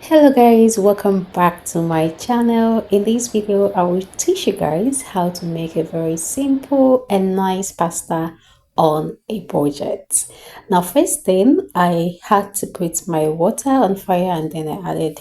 Hello guys, welcome back to my channel. In this video I will teach you guys how to make a very simple and nice pasta on a budget. Now first thing, I had to put my water on fire and then I added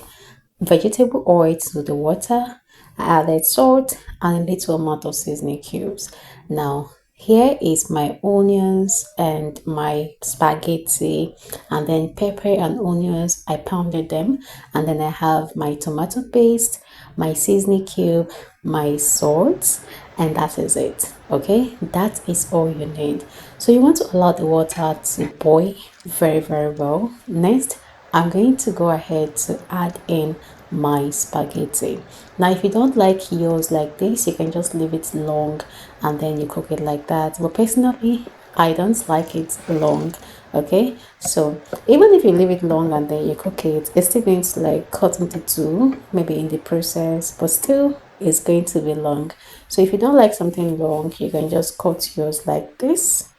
vegetable oil to the water. I added salt and a little amount of seasoning cubes. Now here is my onions and my spaghetti, and then pepper and onions. I pounded them, and then I have my tomato paste, my seasoning cube, my salt, and that is it. Okay, that is all you need. So you want to allow the water to boil very well. Next, I'm going to go ahead to add in my spaghetti. Now if you don't like yours like this, you can just leave it long and then you cook it like that, but personally I don't like it long. Okay, so even if you leave it long and then you cook it, it's still going to like cut into two maybe in the process, but still it's going to be long. So if you don't like something long, you can just cut yours like this.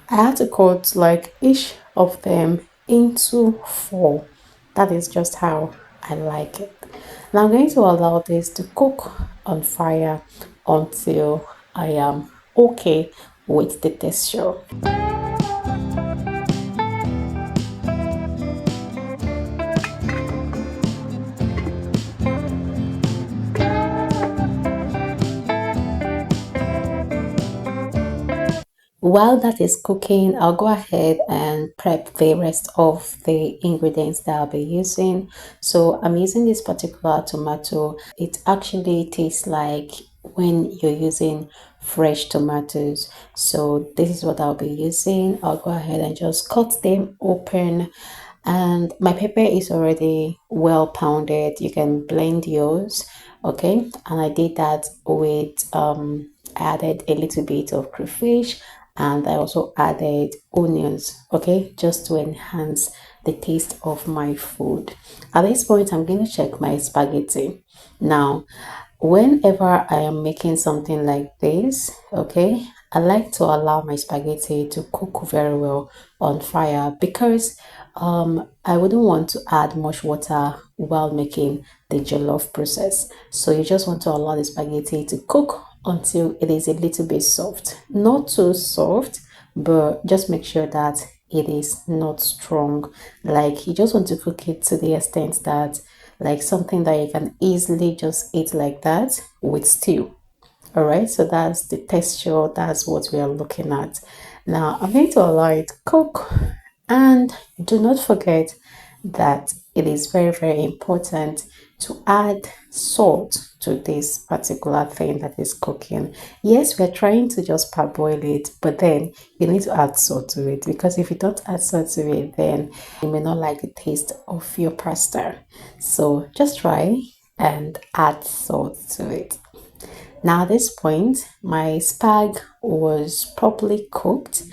I had to cut like each of them into four. That is just how I like it. Now I'm going to allow this to cook on fire until I am okay with the texture. While that is cooking, I'll go ahead and prep the rest of the ingredients that I'll be using. So I'm using this particular tomato. It actually tastes like when you're using fresh tomatoes. So this is what I'll be using. I'll go ahead and just cut them open. And my pepper is already well pounded. You can blend yours. Okay, and I did that with added a little bit of crayfish, and I also added onions, okay, just to enhance the taste of my food. At this point I'm going to check my spaghetti. Now whenever I am making something like this, okay, I like to allow my spaghetti to cook very well on fire because I wouldn't want to add much water while making the jollof process. So you just want to allow the spaghetti to cook until it is a little bit soft, not too soft, but just make sure that it is not strong. Like you just want to cook it to the extent that like something that you can easily just eat like that with stew. All right, so that's the texture, that's what we are looking at. Now I'm going to allow it to cook, and do not forget that it is very important to add salt to this particular thing that is cooking. Yes, we're trying to just parboil it, but then you need to add salt to it, because if you don't add salt to it, then you may not like the taste of your pasta. So just try and add salt to it. Now at this point, my spag was properly cooked.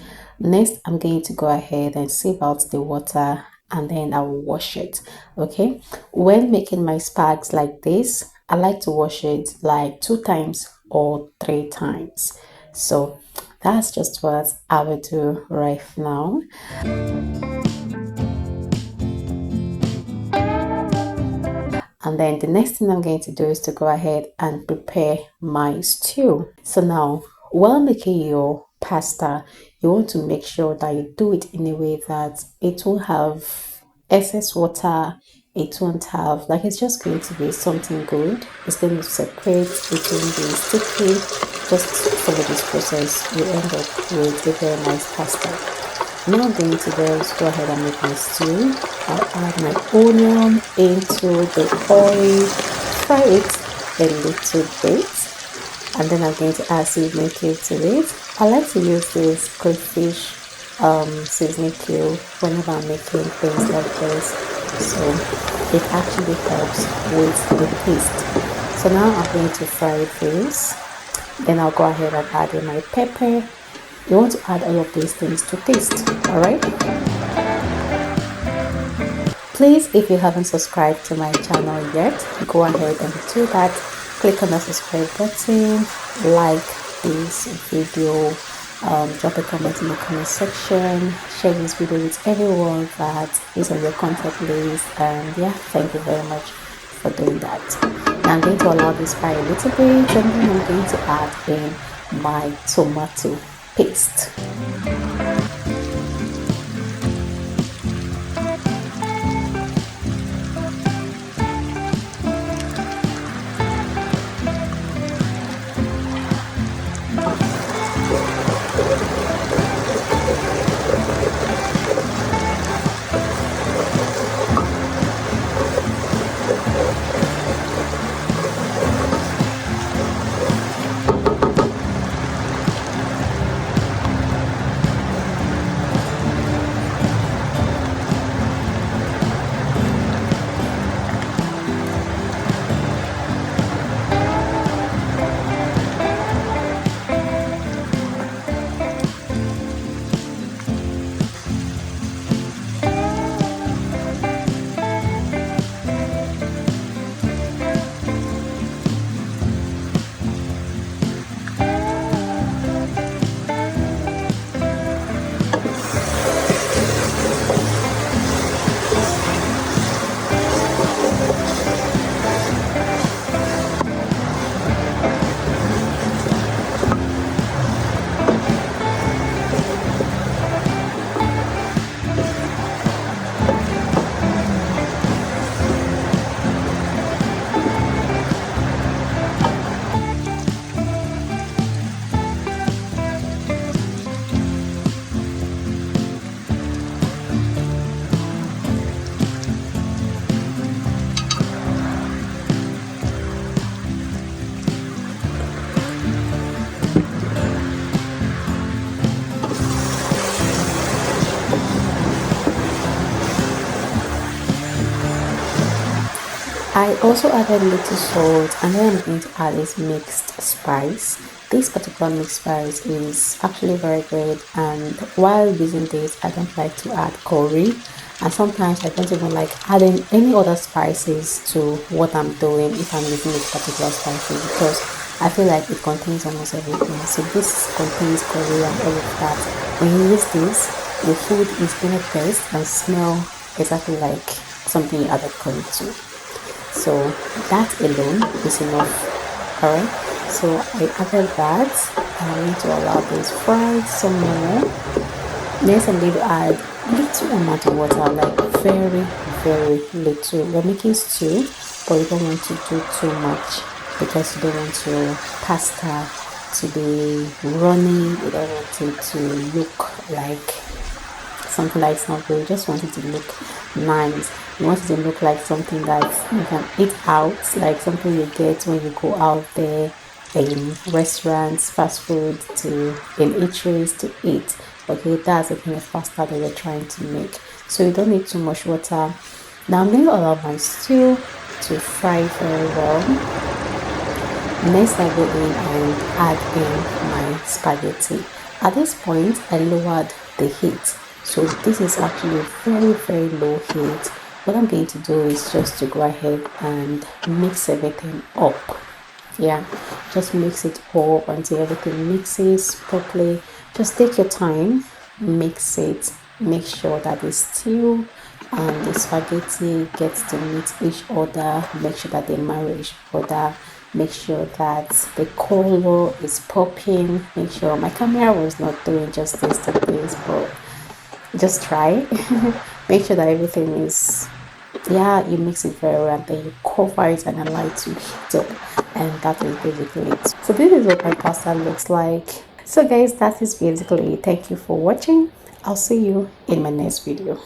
Next, I'm going to go ahead and sieve out the water and then I'll wash it. Okay, when making my spags like this, I like to wash it like 2 times or 3 times. So that's just what I will do right now. And then the next thing I'm going to do is to go ahead and prepare my stew. So now, while making your pasta, you want to make sure that you do it in a way that it will have excess water. It won't have, like, it's just going to be something good. It's going to separate, it won't be sticky. Just follow this process, you end up with a very nice pasta. Now I'm going to just go ahead and make my stew. I'll add my onion into the oil, fry it a little bit, and then I'm going to add seasoning cube to it. I like to use this crayfish seasoning cube whenever I'm making things like this, so it actually helps with the taste. So now I'm going to fry this. Then I'll go ahead and add in my pepper. You want to add all of these things to taste. All right, please, if you haven't subscribed to my channel yet, go ahead and do that. Click on the subscribe button, like this video, Drop a comment in the comment section, share this video with everyone that is on your contact list, and yeah, thank you very much for doing that. Now I'm going to allow this fry a little bit, and then I'm going to add in my tomato paste. I also added a little salt, and then I'm going to add this mixed spice. This particular mixed spice is actually very good, and while using this I don't like to add curry, and sometimes I don't even like adding any other spices to what I'm doing if I'm using this particular spices, because I feel like it contains almost everything. So this contains curry and all of that. When you use this, the food is going to taste and smell exactly like something you added curry to. So that alone is enough. All right, so I added that. I need to allow this fry some more. Next I'm going to add little amount of water, like very little. We're making stew, but you don't want to do too much because you don't want your pasta to be runny. You don't want it to look like something that's not good. You just want it to look nice. You want it to look like something that you can eat out, like something you get when you go out there in restaurants, fast food, to in eateries to eat. Okay, that's the kind of pasta that we're trying to make. So you don't need too much water. Now I'm going to allow my stew to fry very well. Next I go in and add in my spaghetti. At this point I lowered the heat, so this is actually very low heat. What I'm going to do is just to go ahead and mix everything up. Yeah, just mix it up until everything mixes properly. Just take your time, mix it, make sure that the stew and the spaghetti gets to meet each other, make sure that they marry each other, make sure that the color is popping. Make sure my camera was not doing justice to this, but just try. Make sure that everything is, yeah, you mix it very well, and then you cover it and allow it to heat up, and that is basically it. So this is what my pasta looks like. So guys, that is basically it. Thank you for watching. I'll see you in my next video.